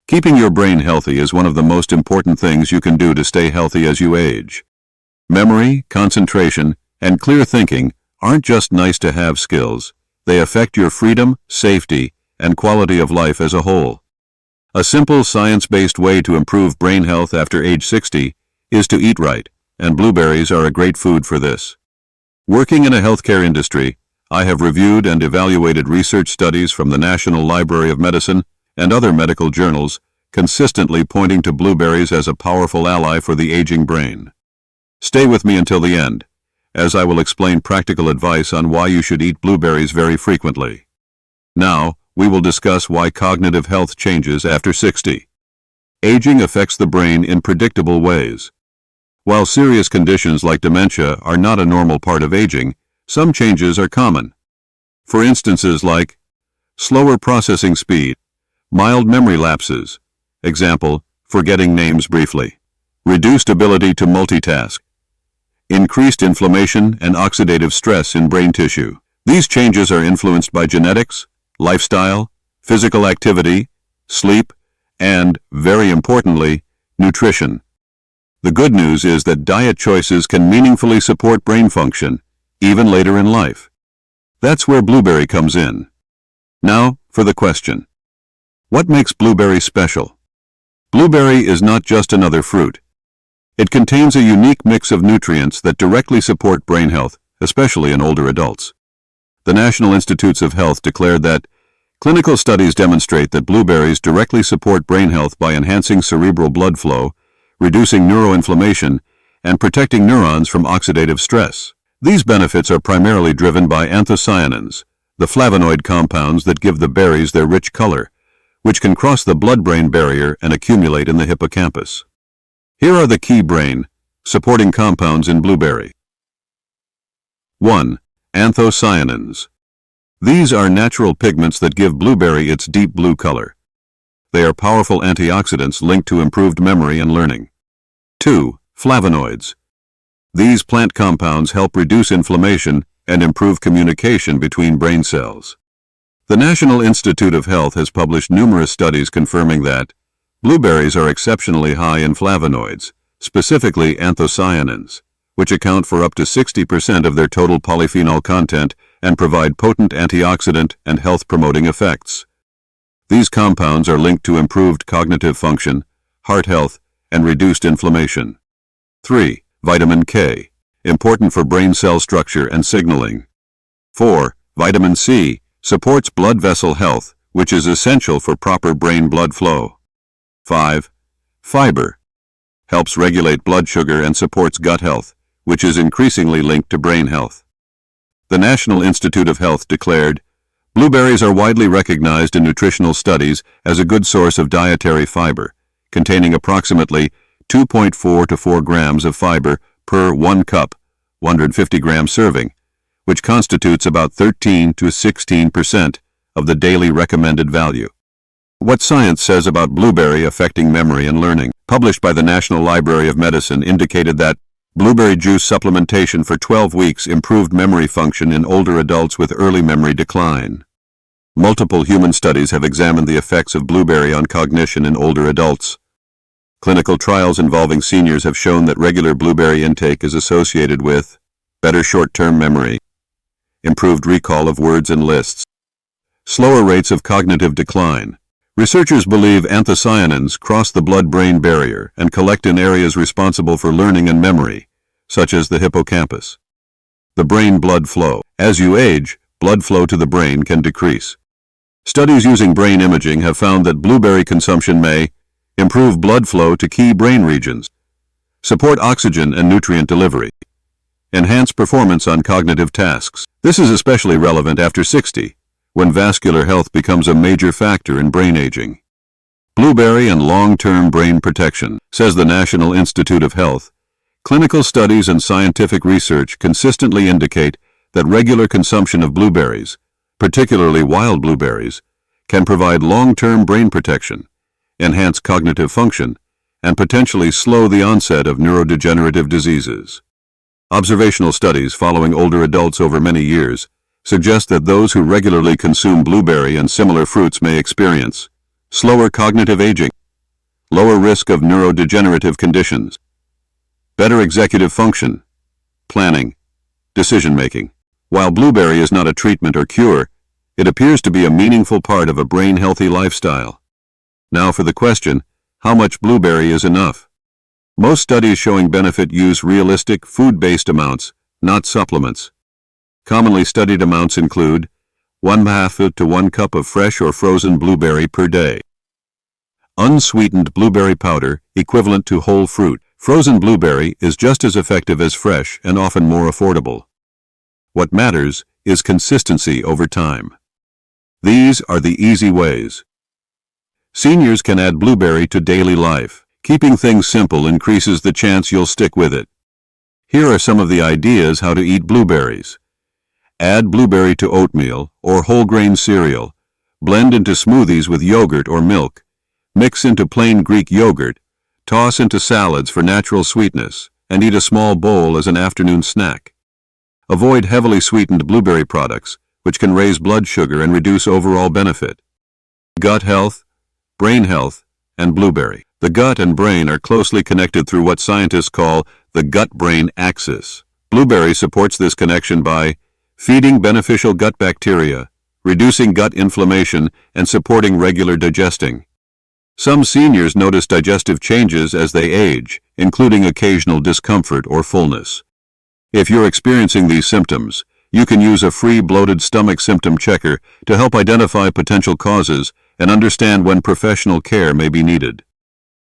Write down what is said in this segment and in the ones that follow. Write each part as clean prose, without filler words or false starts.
Keeping your brain healthy is one of the most important things you can do to stay healthy as you age. Memory, concentration, and clear thinking aren't just nice-to-have skills. They affect your freedom, safety, and quality of life as a whole. A simple science-based way to improve brain health after age 60 is to eat right, and blueberries are a great food for this. Working in a healthcare industry, I have reviewed and evaluated research studies from the National Library of Medicine and other medical journals, consistently pointing to blueberries as a powerful ally for the aging brain. Stay with me until the end, as I will explain practical advice on why you should eat blueberries very frequently. Now, we will discuss why cognitive health changes after 60. Aging affects the brain in predictable ways. While serious conditions like dementia are not a normal part of aging, some changes are common. For instances like slower processing speed, mild memory lapses, example, forgetting names briefly, reduced ability to multitask, increased inflammation and oxidative stress in brain tissue. These changes are influenced by genetics, lifestyle, physical activity, sleep, and, very importantly, nutrition. The good news is that diet choices can meaningfully support brain function, even later in life. That's where blueberry comes in. Now, for the question. What makes blueberry special? Blueberry is not just another fruit. It contains a unique mix of nutrients that directly support brain health, especially in older adults. The National Institutes of Health declared that clinical studies demonstrate that blueberries directly support brain health by enhancing cerebral blood flow, reducing neuroinflammation, and protecting neurons from oxidative stress. These benefits are primarily driven by anthocyanins, the flavonoid compounds that give the berries their rich color, which can cross the blood-brain barrier and accumulate in the hippocampus. Here are the key brain-supporting compounds in blueberry. 1. Anthocyanins. These are natural pigments that give blueberry its deep blue color. They are powerful antioxidants linked to improved memory and learning. 2. Flavonoids. These plant compounds help reduce inflammation and improve communication between brain cells. The National Institute of Health has published numerous studies confirming that blueberries are exceptionally high in flavonoids, specifically anthocyanins, which account for up to 60% of their total polyphenol content and provide potent antioxidant and health-promoting effects. These compounds are linked to improved cognitive function, heart health, and reduced inflammation. 3. Vitamin K, important for brain cell structure and signaling. 4. Vitamin C, supports blood vessel health, which is essential for proper brain blood flow. 5. Fiber, helps regulate blood sugar and supports gut health, which is increasingly linked to brain health. The National Institute of Health declared, blueberries are widely recognized in nutritional studies as a good source of dietary fiber, containing approximately 2.4 to 4 grams of fiber per 1 cup, 150-gram serving, which constitutes about 13 to 16% of the daily recommended value. What science says about blueberry affecting memory and learning? Published by the National Library of Medicine indicated that blueberry juice supplementation for 12 weeks improved memory function in older adults with early memory decline. Multiple human studies have examined the effects of blueberry on cognition in older adults. Clinical trials involving seniors have shown that regular blueberry intake is associated with better short-term memory, improved recall of words and lists, slower rates of cognitive decline. Researchers believe anthocyanins cross the blood-brain barrier and collect in areas responsible for learning and memory, such as the hippocampus. The brain blood flow. As you age, blood flow to the brain can decrease. Studies using brain imaging have found that blueberry consumption may improve blood flow to key brain regions, support oxygen and nutrient delivery, enhance performance on cognitive tasks. This is especially relevant after 60, when vascular health becomes a major factor in brain aging. Blueberry and long-term brain protection. Says the National Institute of Health, clinical studies and scientific research consistently indicate that regular consumption of blueberries, particularly wild blueberries, can provide long-term brain protection, enhance cognitive function, and potentially slow the onset of neurodegenerative diseases. Observational studies following older adults over many years suggest that those who regularly consume blueberry and similar fruits may experience slower cognitive aging, lower risk of neurodegenerative conditions, better executive function, planning, decision-making. While blueberry is not a treatment or cure, it appears to be a meaningful part of a brain-healthy lifestyle. Now for the question, how much blueberry is enough? Most studies showing benefit use realistic, food-based amounts, not supplements. Commonly studied amounts include 1/2 to 1 cup of fresh or frozen blueberry per day. Unsweetened blueberry powder, equivalent to whole fruit. Frozen blueberry is just as effective as fresh and often more affordable. What matters is consistency over time. These are the easy ways. Seniors can add blueberry to daily life. Keeping things simple increases the chance you'll stick with it. Here are some of the ideas how to eat blueberries. Add blueberry to oatmeal or whole grain cereal. Blend into smoothies with yogurt or milk. Mix into plain Greek yogurt. Toss into salads for natural sweetness, and eat a small bowl as an afternoon snack. Avoid heavily sweetened blueberry products, which can raise blood sugar and reduce overall benefit. Gut health, brain health, and blueberry. The gut and brain are closely connected through what scientists call the gut-brain axis. Blueberry supports this connection by feeding beneficial gut bacteria, reducing gut inflammation, and supporting regular digesting. Some seniors notice digestive changes as they age, including occasional discomfort or fullness. If you're experiencing these symptoms, you can use a free bloated stomach symptom checker to help identify potential causes and understand when professional care may be needed.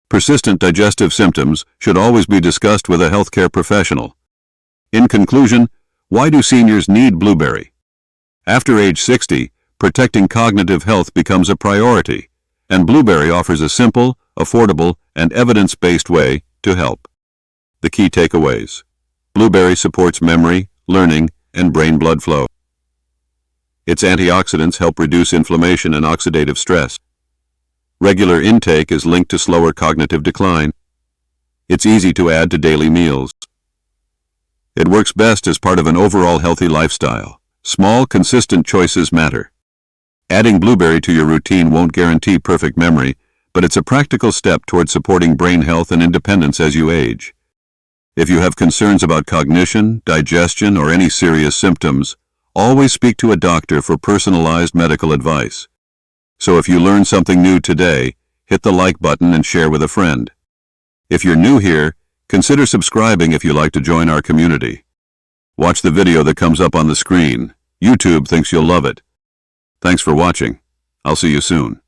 Persistent digestive symptoms should always be discussed with a healthcare professional. In conclusion, why do seniors need blueberry? After age 60, protecting cognitive health becomes a priority, and blueberry offers a simple, affordable, and evidence-based way to help. The key takeaways. Blueberry supports memory, learning, and brain blood flow. Its antioxidants help reduce inflammation and oxidative stress. Regular intake is linked to slower cognitive decline. It's easy to add to daily meals. It works best as part of an overall healthy lifestyle. Small, consistent choices matter. Adding blueberry to your routine won't guarantee perfect memory, but it's a practical step toward supporting brain health and independence as you age. If you have concerns about cognition, digestion, or any serious symptoms, always speak to a doctor for personalized medical advice. So if you learn something new today, hit the like button and share with a friend. If you're new here, consider subscribing if you like to join our community. Watch the video that comes up on the screen. YouTube thinks you'll love it. Thanks for watching. I'll see you soon.